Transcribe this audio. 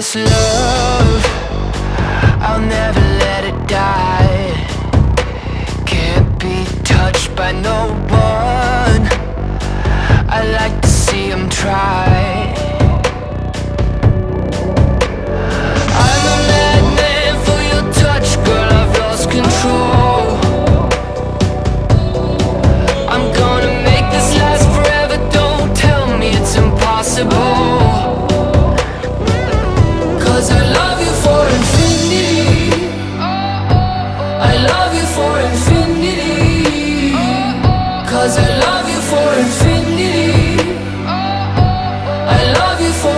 this love, I'll never let it die. Can't be touched by no one. I like to see 'em try.